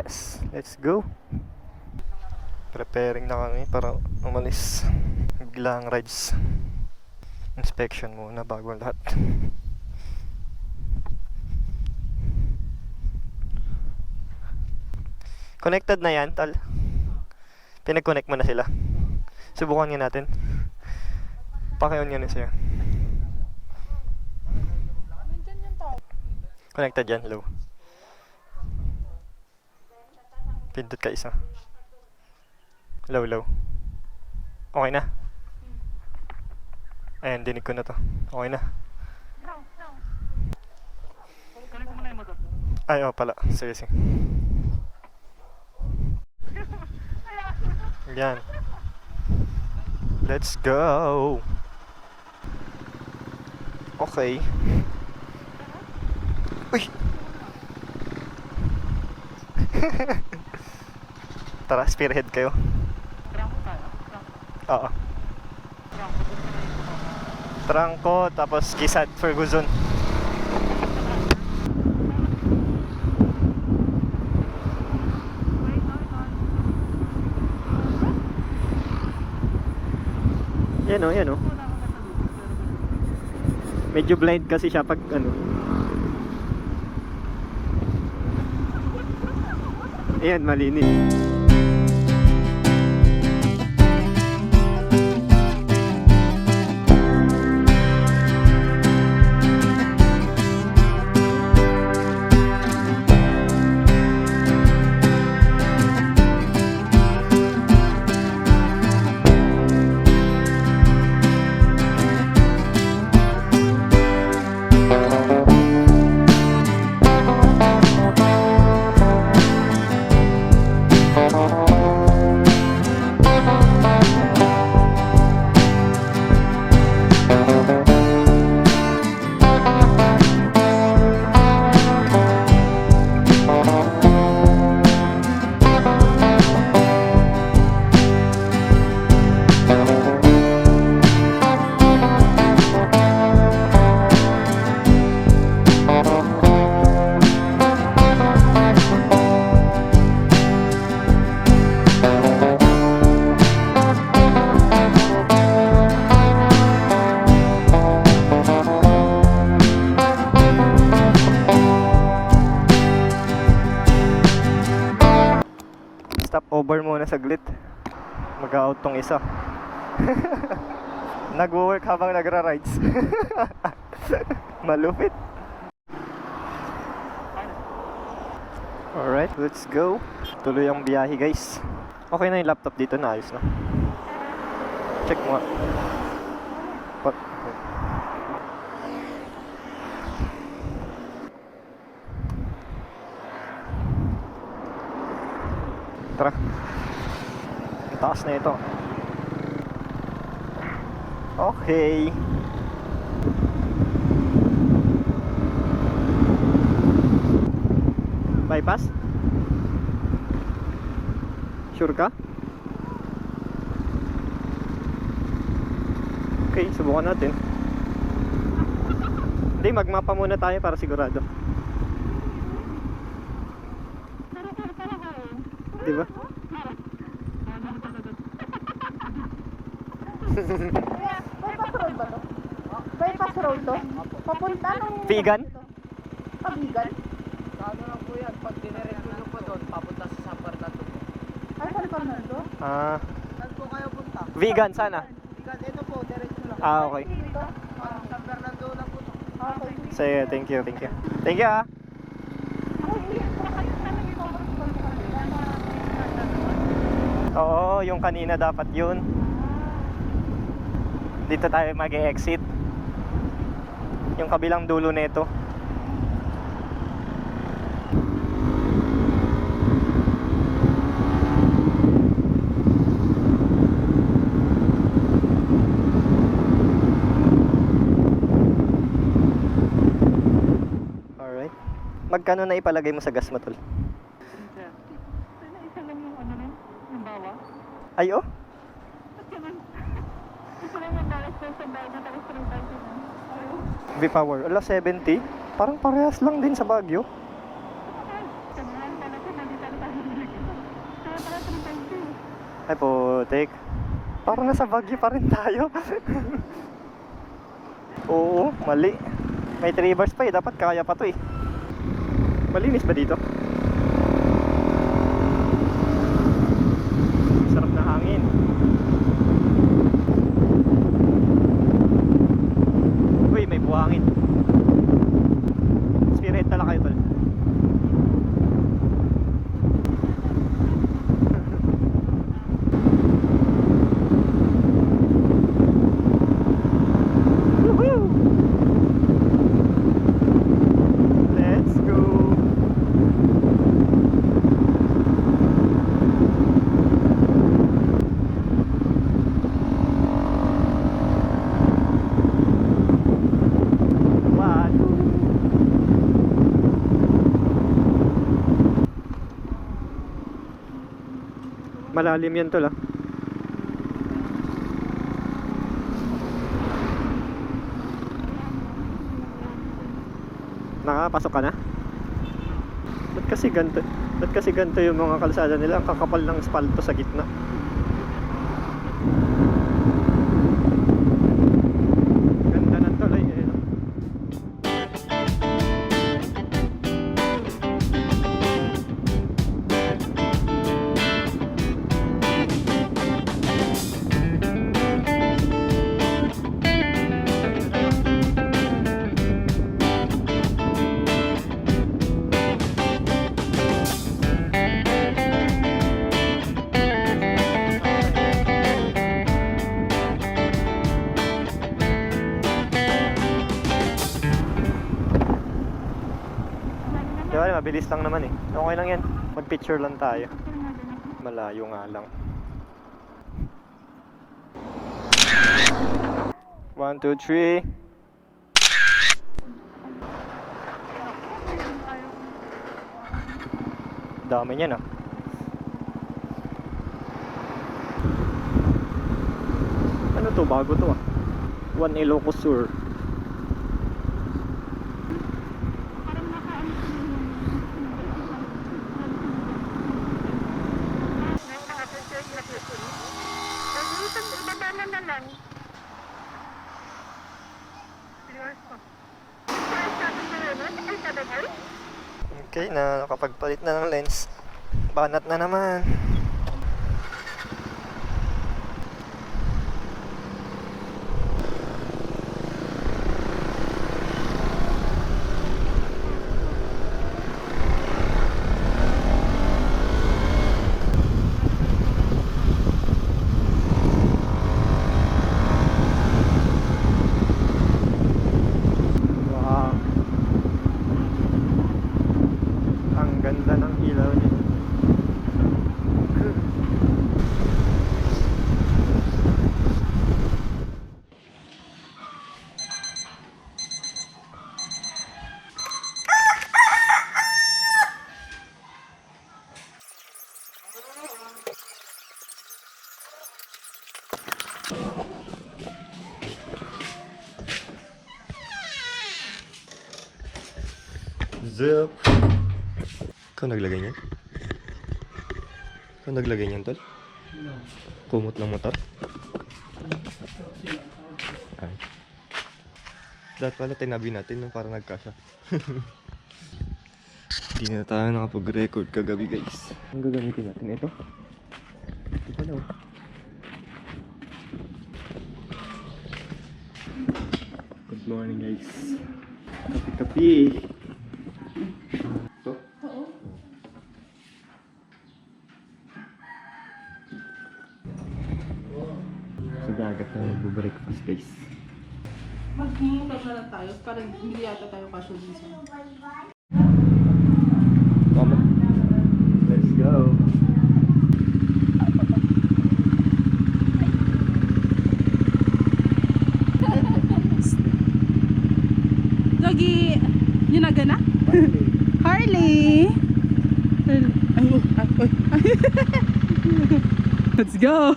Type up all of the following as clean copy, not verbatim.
Yes, let's go. Preparing na kami para umalis. Biglang rides. Inspection muna bago ang lahat. Connected na yan, tal. Pinag-connect mo na sila. Subukan nga natin. Paki-on nga na siya. Connected yan, low. Pindot ka isa. Low, low. Okay na. Ayan, dinig ko na to. Okay na. Ay, oh pala. Sige, sige. Yan. Let's go. Okay. Uy! Tara, spearhead kayo. Oo. Trangko, tapos Kisad, Ferguson. Yan o, yan o. Medyo blind kasi siya pag ano. Ayan, malinis. Stop over muna saglit. Mag-out tong isa. Nag-work habang nagra-rides. Malupit. Alright, let's go. Tuloy ang biyahe guys. Okay na yung laptop dito, na ayos na. Check mo nga. Tara. Ang taas na ito. Okay. Bypass? Sure ka? Okay, subukan natin. Hindi, magmapa muna tayo para sigurado. Diba? Bypass road ba to? Bypass road to? Papunta ng... Vegan? Vegan? Ano lang po yan, pag diniretso nyo po doon, papunta sa San Fernando po. Ay, San Fernando? Saan po kayo punta? Vegan sana. Vegan, ito po, diretso lang. Okay. Dito? San Fernando lang po to. Okay. Sige, thank you, thank you. Thank you ah. Oo, yung kanina dapat yun. Dito tayo mag-exit. Yung kabilang dulo nito. Alright. Magkano na ipalagay mo sa gas mo, tol? Isa lang yung ano nun, yung bawa. Ay, oh. Isa lang yung bawa sa bayan na tapos 3,000 na. V-Power. Ala, 70. Parang parehas lang din sa Baguio. Sanahan talaga, nandito tayo. Ay putik. Parang nasa Baguio pa rin tayo. Oo, mali. May 3 bars pa eh. Dapat kaya pa to eh. Malinis ba dito? Sarap na hangin. Uy, may buhangin. Spirit tala kayo tol. Woohoo! Let's go! Wahoo! Malalim yan tol ah. Nakapasok ka na? Ba't kasi ganito yung mga kalsada nila? Ang kakapal ng espalto sa gitna. Ganda ng tulay eh. No? Di ba, mabilis lang naman eh. Okay lang yan. Mag-picture lang tayo. Malayo nga lang. 1, 2, 3. Dami niyan ah. Ano to? Bago to ah. 1 Ilocos Sur. Parang nakaano sa na lang. Okay, nakapagpalit na ng lens. Banat na naman. Wow. Ang ganda ng ilaw niya. Zip. Ikaw naglagay niyan? Ikaw naglagay niyan, tol? Kumot ng motor? Ay. Dapat pala tinabi natin nung parang nagkasya. Hindi na tayo nakapag-record kagabi, guys. Ang gagamitin natin ito. Ito pala oh. Good morning, guys. Kapi-kapi. Ito? Oo. Sa dagat na mag-breakfast, guys. Mag-hingin na lang tayo para hindi yata tayo kasyudisa. Mama. Let's go. Doggy, yun na gana? Harley! Let's go!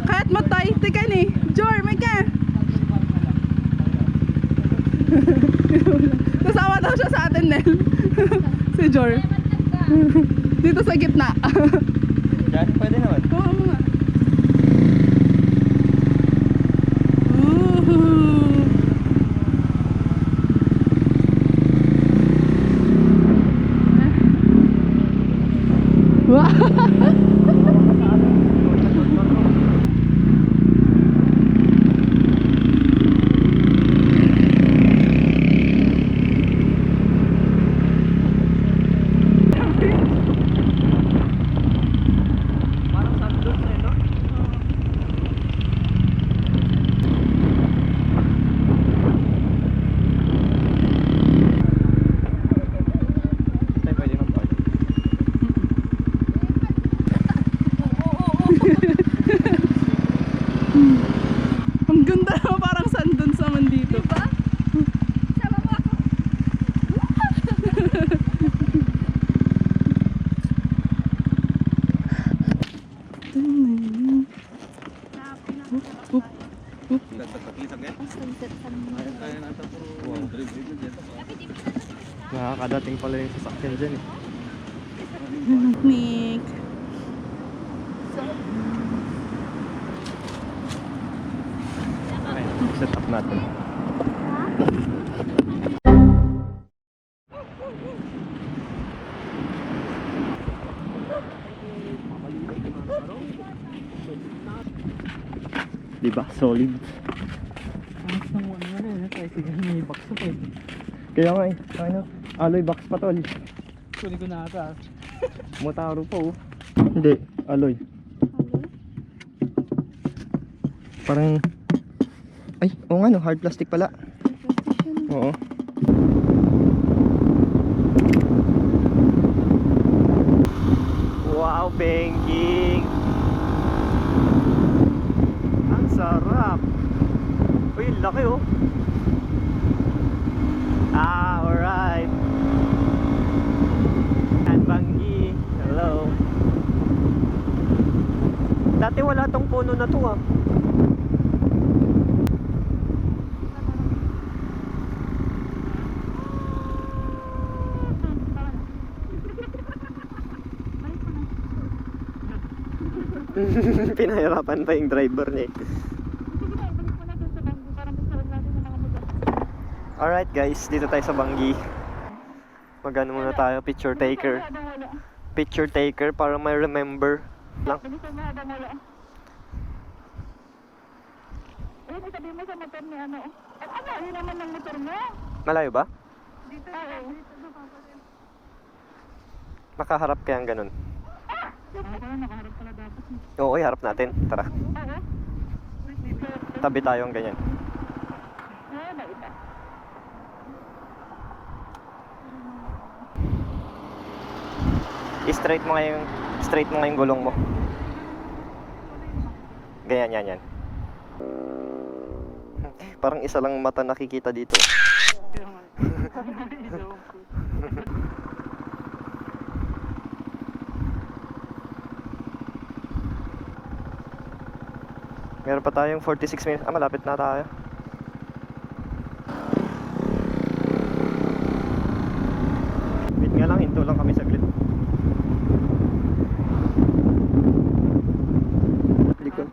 Kahit matay, tika ni. Jor, may ka. Kasama daw siya sa atin, Nel. Si Jor. Dito sa gitna. Yan, pwede naman. Oo nga. Ooh. Wow. Parang sandun eh, no? Tayo pwede mag-park. Ang ganda na parang sandun sa man dito. Diba? Sama mo ako. Nakakadating pala yung sasakyan dyan eh. Nick. Okay, set up natin. Diba? Solid. Kaya nga eh. Ano? Alloy box pa tol. Kunin ko na ata. Motaro po oh. Hindi, alloy. Parang ay, oo nga no, hard plastic pala. Oo. Wow, banking. Ang sarap. Uy, laki oh. Alright. And Bangi. Hello. Dati wala tong puno na to ah. Pinahirapan pa yung driver niya eh. Alright guys, dito tayo sa Bangi. Magano muna tayo, picture taker. Picture taker para may remember lang. Sabi mo sa motor ni ano? Ano, yun naman ng motor mo? Malayo ba? Dito. Makaharap kayang ganun. Nakaharap pala dapat. Oo, harap natin. Tara. Tabi tayong ganyan. Ba iba? Straight mo nga yung gulong mo. Ganyan, yan. Parang isa lang mata nakikita dito. Meron pa tayong 46 minutes. Malapit na tayo. Wait nga lang, hinto lang kami saglit. Likod.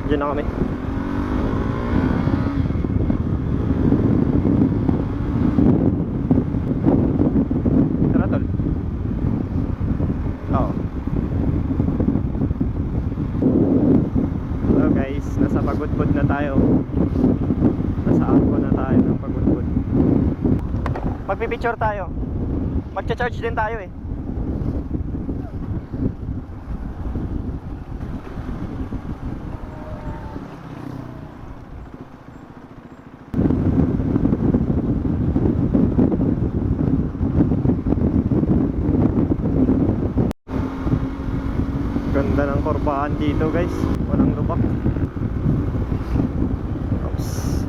Diyan na kami. Tara tol. Oo. Hello guys, nasa Pagudpud na tayo. Nasa Aqua na tayo ng Pagudpud. Magpipicture tayo. Magcha-charge din tayo eh. Ganda ng korbahan dito guys. Walang lubak. Oops.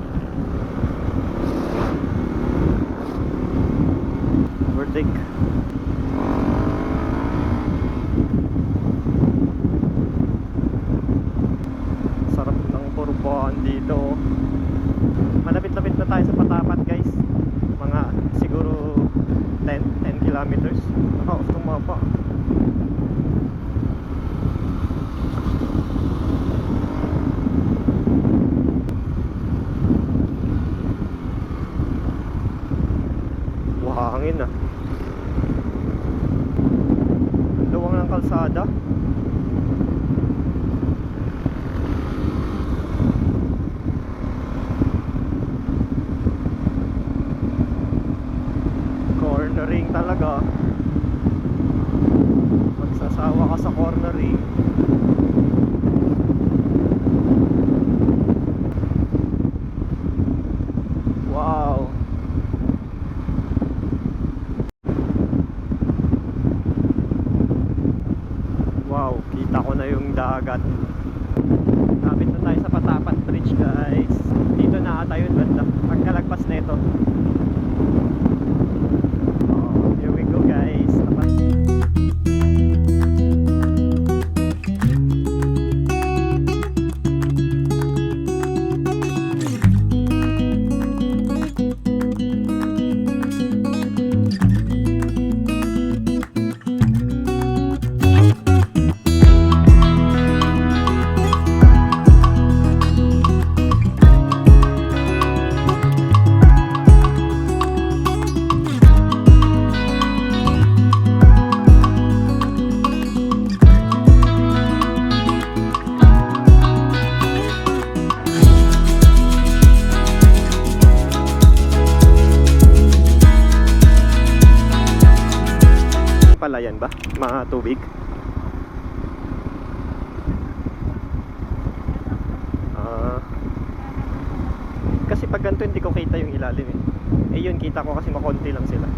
Birthday traffic. Sarap ng turbaan dito. Malapit-lapit na tayo sa Patapat, guys. Mga siguro 10 kilometers. Naka-off ng mapa. Hangin ah. Luwang ng kalsada. Cornering talaga. Magsasawa ka sa cornering. Wow. Wow, kita ko na yung dagat. Kapit na tayo sa Patapat Bridge, guys. Dito na ata yun banda. Pagkalagpas na ito. Oh, here we go, guys. Palayan ba? Mga tubig? Kasi pag ganito hindi ko kita yung ilalim eh. Eh yun kita ko kasi makonti lang sila.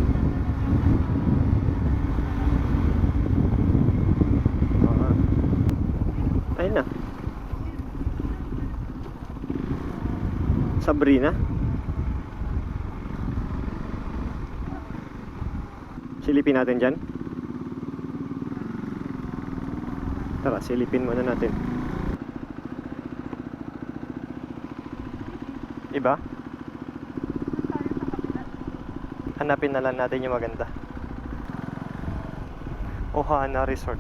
Ayun na. Sabrina. Silipin natin dyan. Tara, silipin muna natin. Iba? Hanapin na lang natin yung maganda. Ohana Resort.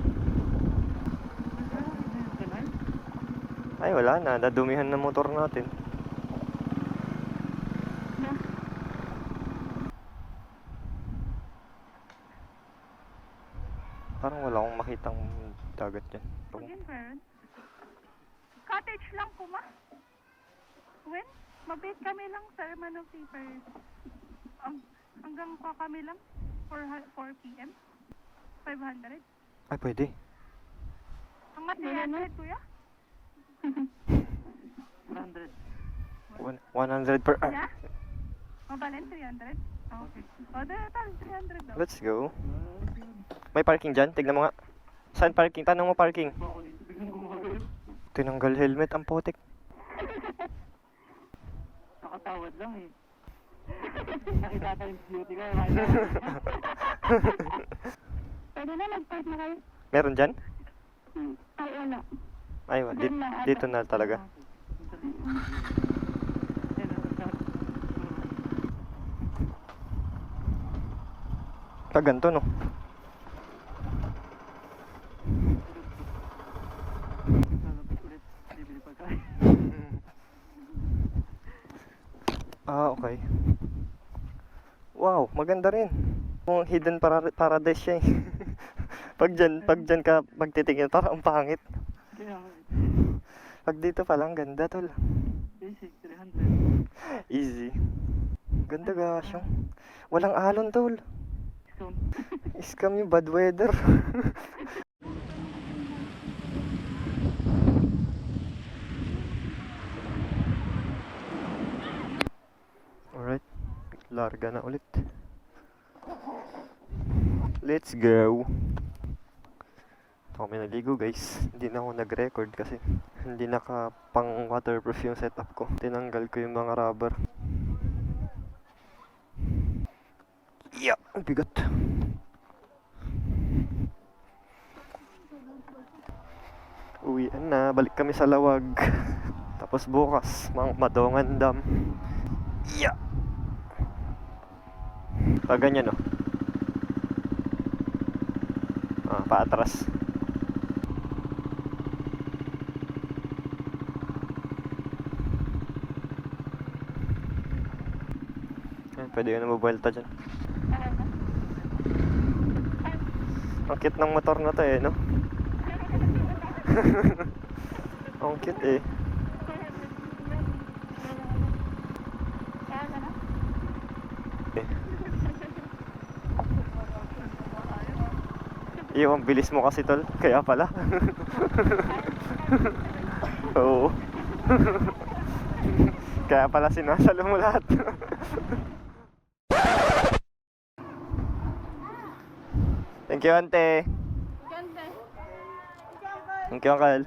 Ay, wala na. Nadumihan na motor natin. Parang wala akong makitang dagat dyan. Cottage lang po ma. When? Mabait kami lang sa Manong Paper. Hanggang pa kami lang 4 p.m. 500. Ay, pwede. Hanggat 300 kuya? 100 per hour. Yeah? Mabalin 300? Okay. O, tal 300 daw. Let's go. May parking dyan? Tignan mo nga. Saan parking? Tanong mo parking. Tinanggal helmet ang putik. Nakatawad lang eh. Nakita tayo yung beauty ka. Pwede na, mag-park na kayo. Meron dyan? Ay, wala. Ay, dito na talaga. Kaganto no? Ah, okay. Wow, maganda rin. Kung hidden paradise siya eh. pag dyan ka magtitingin, parang ang pangit. Pag dito pa lang, ganda tol. Basic, 300. Easy. Ganda gasyong. Walang alon tol. Scam yung bad weather. Alright, larga na ulit. Let's go. Ito kami naligo guys. Hindi na ako nag-record kasi hindi naka pang waterproof yung setup ko. Tinanggal ko yung mga rubber. Yeah, ang bigat. Uwian na, balik kami sa Lawag. Tapos bukas, Madongan Dam. Yeah! Pag ganyan, no? Paatras. Pwede ka na mabuelta dyan. Ang cute ng motor na to eh, no? Ang cute eh. Iyo, ang bilis mo kasi tol, kaya pala. Oo. Kaya pala sinasalo mo lahat. Thank you, ante. Thank you, uncle.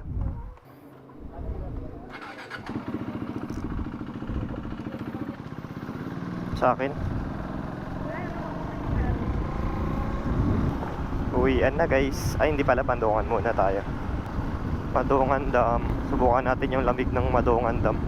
Sa akin. Uwian na guys. Ay hindi pala, Madongan muna tayo. Madongan Dam. Subukan natin yung lamig ng Madongan Dam.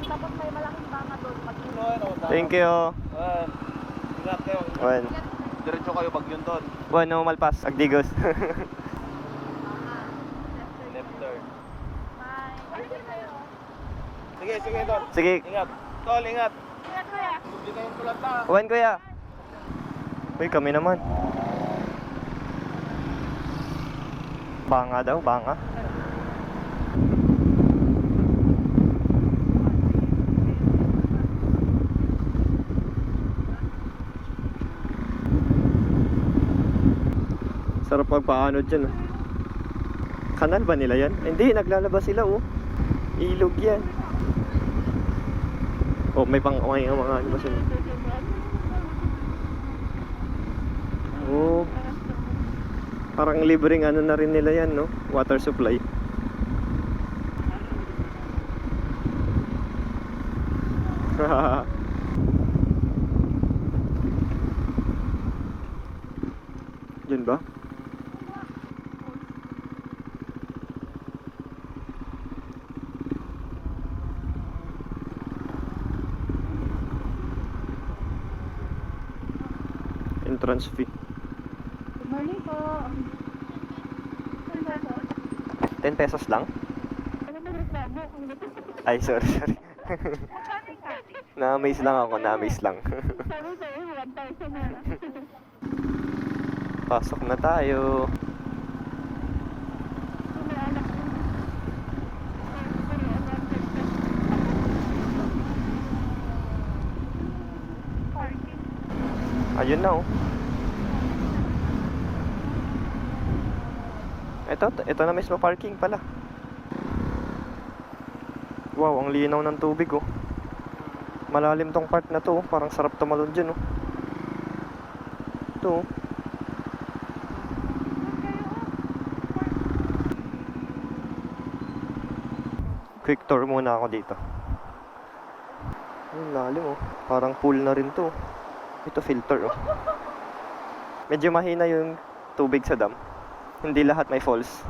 Tapos may malaking banga doon. Thank you. Ingat kayo. Well, Diretso kayo Bagyon doon. bueno, malpas. Agdigos. Left turn. Sige, sige Tol. Sige. Ingat. Tol, ingat. Hindi kayong tulata. Wen, kuya. Uy, kami naman. Banga daw, banga. Sarap magpaano dyan, oh. Kanal ba nila yan? Hindi, naglalabas sila, oh. Ilog yan. Oh, may mga ano ba sila? Oh. Parang libreng ano na rin nila yan, no? Water supply. Diyan ba? Entrance fee. Good morning po. 10 pesos lang? Ay, sorry. Na-amaze lang ako, na-amaze lang. Pasok na tayo. Ayun na, oh. Ito na mismo parking pala. Wow, ang linaw ng tubig, oh. Malalim tong part na to, oh. Parang sarap tumalon dyan, oh. Ito, oh. Quick tour muna ako dito. Ang lalim, oh. Parang pool na rin to. Ito filter, oh. Medyo mahina yung tubig sa dam. Hindi lahat may falls.